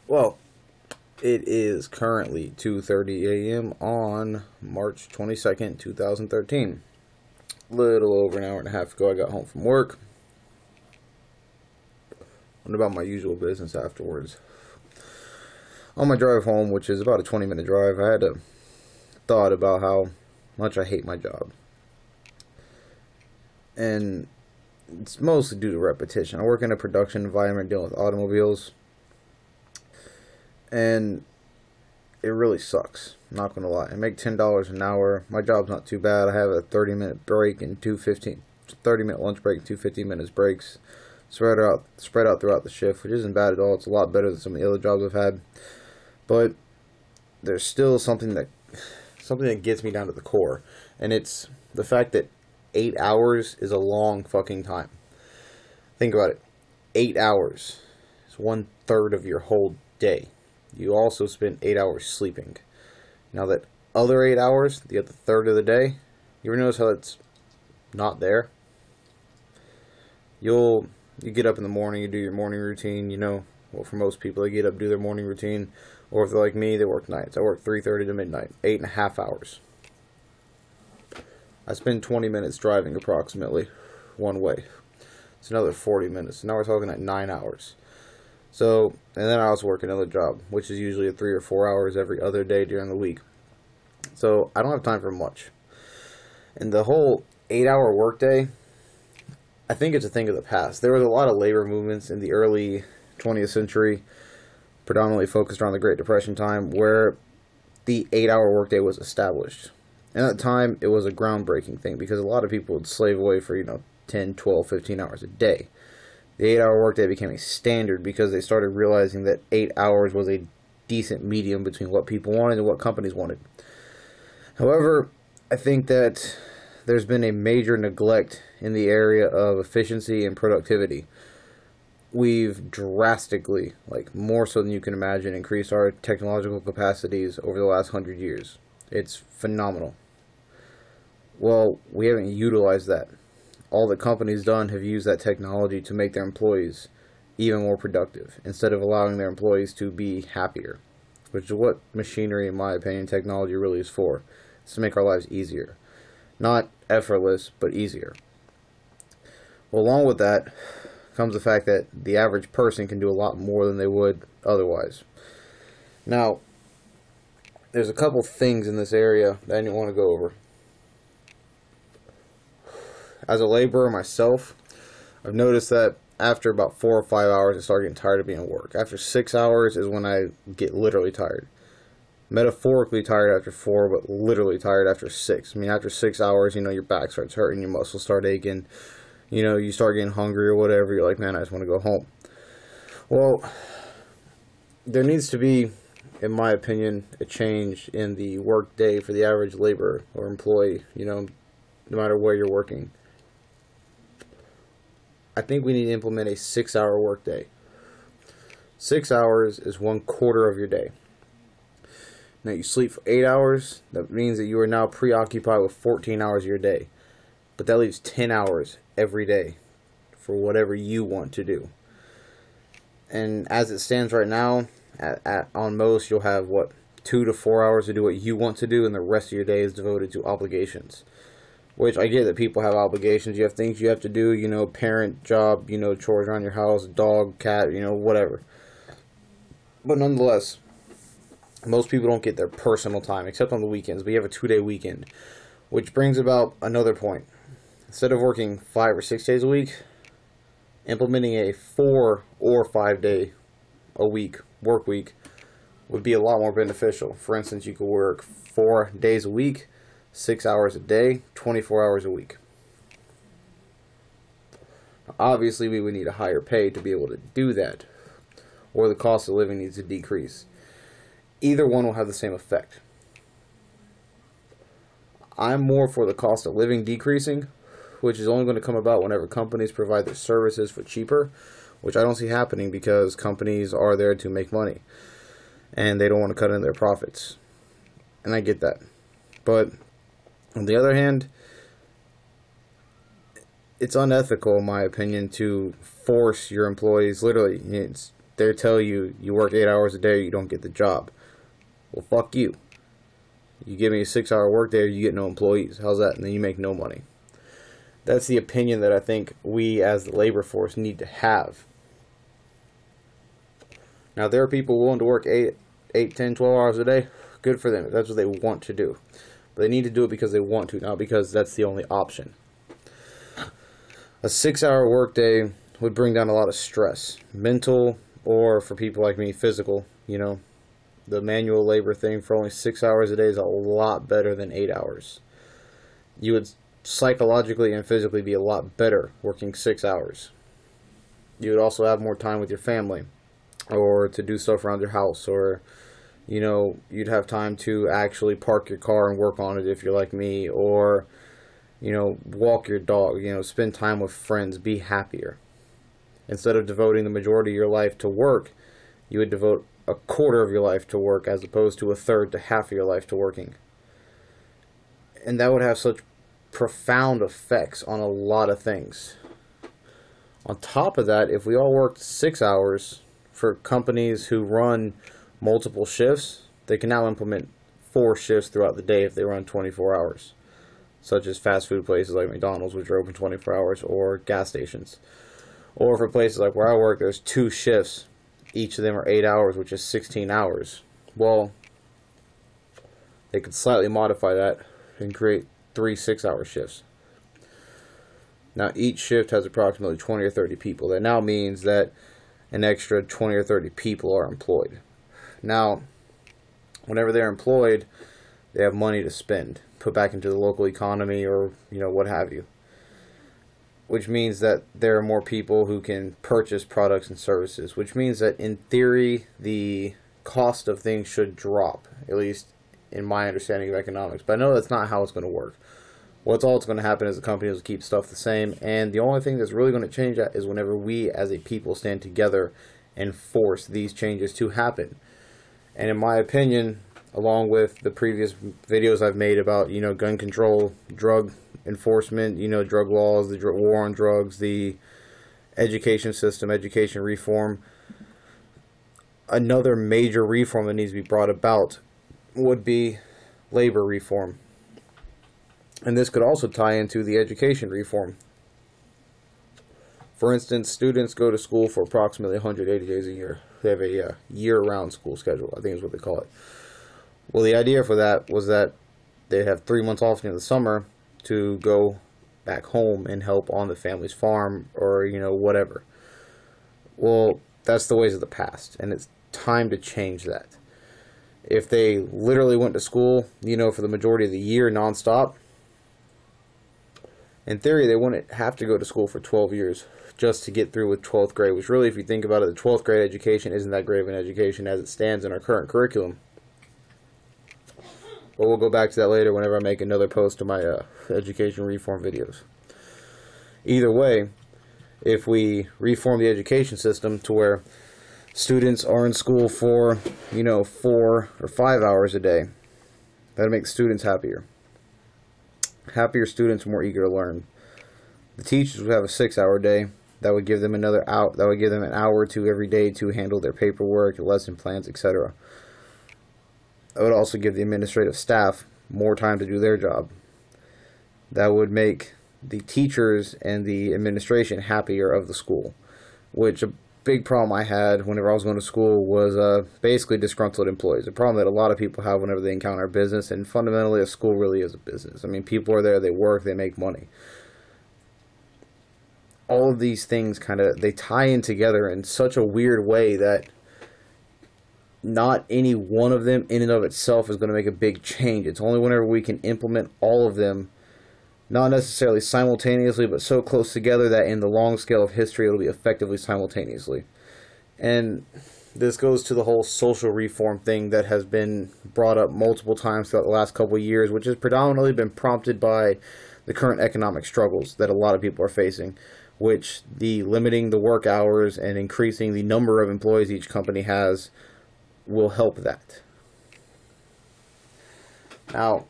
Well, it is currently 2:30 a.m. on March 22nd, 2013. Little over an hour and a half ago, I got home from work. Went about my usual business afterwards. On my drive home, which is about a 20-minute drive, I had a thought about how much I hate my job. And it's mostly due to repetition. I work in a production environment dealing with automobiles. And it really sucks. I'm not gonna lie. I make $10 an hour. My job's not too bad. I have a 30-minute break and 30-minute lunch break and 15 minutes breaks spread out throughout the shift, which isn't bad at all. It's a lot better than some of the other jobs I've had. But there's still something that gets me down to the core, and it's the fact that 8 hours is a long fucking time. Think about it. 8 hours is 1/3 of your whole day. You also spend 8 hours sleeping. Now that other 8 hours, the other third of the day, you ever notice how it's not there? You get up in the morning, you do your morning routine, well, for most people, they get up, do their morning routine, or if they're like me, they work nights. I work 3:30 to midnight, 8.5 hours. I spend 20 minutes driving approximately one way. It's another 40 minutes. Now we're talking at 9 hours. So, and then I also work another job, which is usually 3 or 4 hours every other day during the week. So, I don't have time for much. And the whole 8-hour workday, I think it's a thing of the past. There was a lot of labor movements in the early 20th century, predominantly focused around the Great Depression time, where the 8-hour workday was established. And at the time, it was a groundbreaking thing, because a lot of people would slave away for, 10, 12, 15 hours a day. The 8-hour workday became a standard because they started realizing that 8 hours was a decent medium between what people wanted and what companies wanted. However, I think that there's been a major neglect in the area of efficiency and productivity. We've drastically, more so than you can imagine, increased our technological capacities over the last 100 years. It's phenomenal. Well, we haven't utilized that. All the companies done have used that technology to make their employees even more productive, instead of allowing their employees to be happier, which is what machinery, in my opinion, technology really is for. It's to make our lives easier. Not effortless, but easier. Well, along with that comes the fact that the average person can do a lot more than they would otherwise. Now, there's a couple things in this area that I didn't want to go over. As a laborer myself, I've noticed that after about 4 or 5 hours, I start getting tired of being at work. After 6 hours is when I get literally tired. Metaphorically tired after 4, but literally tired after 6. I mean, after 6 hours, your back starts hurting, your muscles start aching, you start getting hungry or whatever. You're like, man, I just want to go home. Well, there needs to be, in my opinion, a change in the work day for the average laborer or employee, no matter where you're working. I think we need to implement a 6-hour workday. 6 hours is 1/4 of your day. Now, you sleep for 8 hours. That means that you are now preoccupied with 14 hours of your day. But that leaves 10 hours every day for whatever you want to do. And as it stands right now, on most, you'll have, 2 to 4 hours to do what you want to do, and the rest of your day is devoted to obligations. Which, I get that people have obligations. You have things you have to do, parent, job, chores around your house, dog, cat, whatever. But nonetheless, most people don't get their personal time, except on the weekends. But you have a 2-day weekend, which brings about another point. Instead of working 5 or 6 days a week, implementing a 4 or 5 day a week work week would be a lot more beneficial. For instance, you could work 4 days a week, 6 hours a day, 24 hours a week. Obviously, we would need a higher pay to be able to do that, or the cost of living needs to decrease. Either one will have the same effect. I'm more for the cost of living decreasing, which is only going to come about whenever companies provide their services for cheaper, which I don't see happening because companies are there to make money, and they don't want to cut into their profits. And I get that. But on the other hand, it's unethical, in my opinion, to force your employees, literally, they tell you you work 8 hours a day, you don't get the job. Well, fuck you. You give me a 6-hour work day, you get no employees. How's that? And then you make no money. That's the opinion that I think we as the labor force need to have. Now, there are people willing to work 8, 10, 12 hours a day. Good for them. If that's what they want to do. But they need to do it because they want to, not because that's the only option. A 6-hour workday would bring down a lot of stress. Mental, or for people like me, physical. You know, the manual labor thing for only 6 hours a day is a lot better than 8 hours. You would psychologically and physically be a lot better working 6 hours. You would also have more time with your family, or to do stuff around your house, or, you know, you'd have time to actually park your car and work on it if you're like me, or, you know, walk your dog, you know, spend time with friends, be happier. Instead of devoting the majority of your life to work, you would devote a quarter of your life to work as opposed to a third to half of your life to working. And that would have such profound effects on a lot of things. On top of that, if we all worked 6 hours, for companies who run multiple shifts, they can now implement 4 shifts throughout the day if they run 24 hours. Such as fast food places like McDonald's, which are open 24 hours, or gas stations. Or for places like where I work, there's 2 shifts. Each of them are 8 hours, which is 16 hours. Well, they could slightly modify that and create 3 6-hour shifts. Now, each shift has approximately 20 or 30 people. That now means that an extra 20 or 30 people are employed. Now, whenever they're employed, they have money to spend, put back into the local economy, or, you know, what have you. Which means that there are more people who can purchase products and services, which means that in theory, the cost of things should drop, at least in my understanding of economics. But I know that's not how it's going to work. What's all that's going to happen is the companies will keep stuff the same, and the only thing that's really going to change that is whenever we as a people stand together and force these changes to happen. And in my opinion, along with the previous videos I've made about, you know, gun control, drug enforcement, you know, drug laws, the war on drugs, the education system, education reform, another major reform that needs to be brought about would be labor reform. And this could also tie into the education reform. For instance, students go to school for approximately 180 days a year. They have a year-round school schedule, I think is what they call it. Well, the idea for that was that they'd have 3 months off in the summer to go back home and help on the family's farm, or, you know, whatever. Well, that's the ways of the past, and it's time to change that. If they literally went to school, you know, for the majority of the year nonstop, in theory, they wouldn't have to go to school for 12 years just to get through with 12th grade, which really, if you think about it, the 12th grade education isn't that great of an education as it stands in our current curriculum. But we'll go back to that later whenever I make another post of my education reform videos. Either way, if we reform the education system to where students are in school for, you know, 4 or 5 hours a day, that'll make students happier. Happier students are more eager to learn. The teachers would have a 6-hour day. That would give them an hour or two every day to handle their paperwork, lesson plans, etc. That would also give the administrative staff more time to do their job. That would make the teachers and the administration happier of the school, which a big problem I had whenever I was going to school was basically disgruntled employees. A problem that a lot of people have whenever they encounter a business, and fundamentally a school really is a business. I mean, people are there, they work, they make money. All of these things they tie in together in such a weird way that not any one of them in and of itself is going to make a big change. It's only whenever we can implement all of them, not necessarily simultaneously, but so close together that in the long scale of history it'll be effectively simultaneously. And this goes to the whole social reform thing that has been brought up multiple times throughout the last couple of years, which has predominantly been prompted by the current economic struggles that a lot of people are facing, which the limiting the work hours and increasing the number of employees each company has will help that. Now,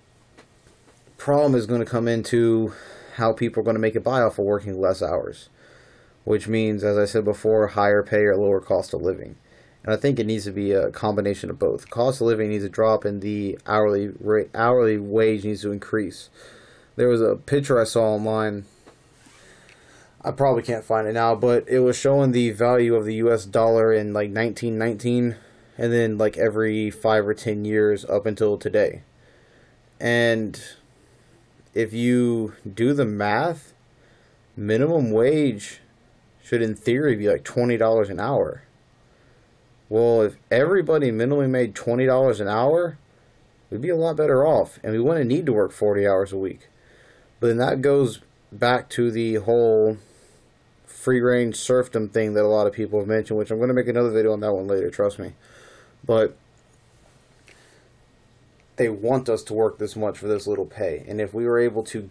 problem is going to come into how people are going to make it by off of working less hours, which means, as I said before, higher pay or lower cost of living. And I think it needs to be a combination of both. Cost of living needs to drop, and the hourly wage needs to increase. There was a picture I saw online. I probably can't find it now, but it was showing the value of the US dollar in like 1919, and then like every 5 or 10 years up until today. And if you do the math, minimum wage should in theory be like $20 an hour. Well, if everybody minimally made $20 an hour, we'd be a lot better off, and we wouldn't need to work 40 hours a week. But then that goes back to the whole free-range serfdom thing that a lot of people have mentioned, which I'm going to make another video on that one later, trust me. But they want us to work this much for this little pay. And if we were able to,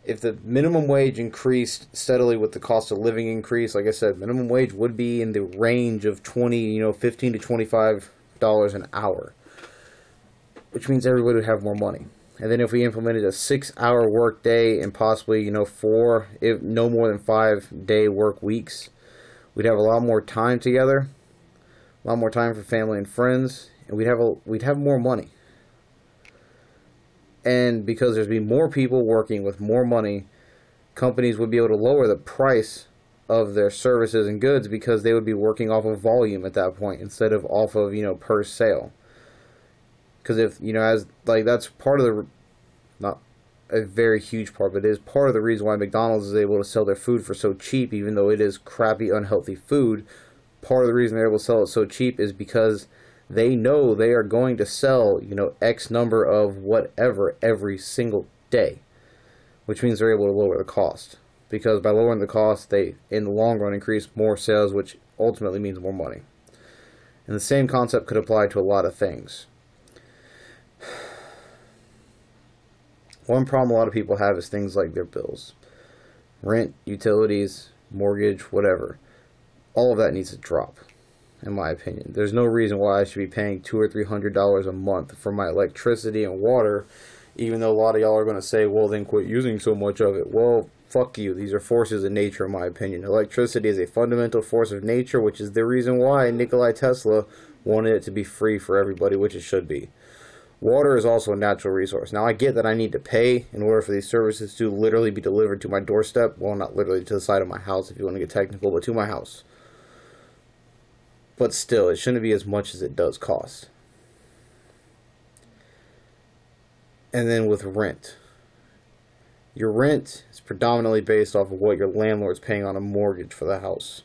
if the minimum wage increased steadily with the cost of living increase, like I said, minimum wage would be in the range of $15 to $25 an hour, which means everybody would have more money. And then if we implemented a 6-hour work day and possibly, 4, if no more than 5-day work weeks, we'd have a lot more time together, a lot more time for family and friends, and we'd have more money. And because there'd be more people working with more money, companies would be able to lower the price of their services and goods because they would be working off of volume at that point instead of off of, per sale. Because if, that's part of the, not a very huge part, but it is part of the reason why McDonald's is able to sell their food for so cheap, even though it is crappy, unhealthy food. Part of the reason they're able to sell it so cheap is because they know they are going to sell, X number of whatever every single day, which means they're able to lower the cost. Because by lowering the cost, they, in the long run, increase more sales, which ultimately means more money. And the same concept could apply to a lot of things. One problem a lot of people have is things like their bills. Rent, utilities, mortgage, whatever. All of that needs to drop, in my opinion. There's no reason why I should be paying $200 or $300 a month for my electricity and water, even though a lot of y'all are going to say, well, then quit using so much of it. Well, fuck you. These are forces of nature, in my opinion. Electricity is a fundamental force of nature, which is the reason why Nikola Tesla wanted it to be free for everybody, which it should be. Water is also a natural resource. Now, I get that I need to pay in order for these services to literally be delivered to my doorstep. Well, not literally to the side of my house, if you want to get technical, but to my house. But still, it shouldn't be as much as it does cost. And then with rent. Your rent is predominantly based off of what your landlord's paying on a mortgage for the house.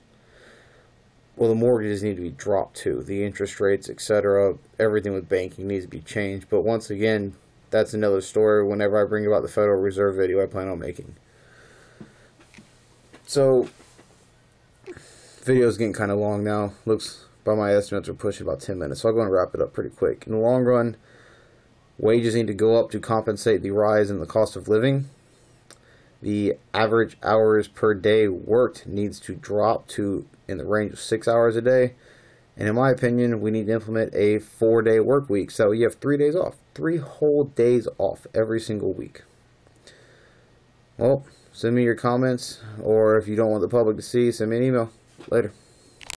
Well, the mortgages need to be dropped too. The interest rates, etc., everything with banking needs to be changed. But once again, that's another story whenever I bring about the Federal Reserve video I plan on making. So, video's getting kind of long now. Looks, by my estimates, we're pushing about 10 minutes. So I'm going to wrap it up pretty quick. In the long run, wages need to go up to compensate the rise in the cost of living. The average hours per day worked needs to drop to in the range of 6 hours a day. And in my opinion, we need to implement a 4-day work week. So you have 3 days off. 3 whole days off every single week. Well, send me your comments, or if you don't want the public to see, send me an email. Later.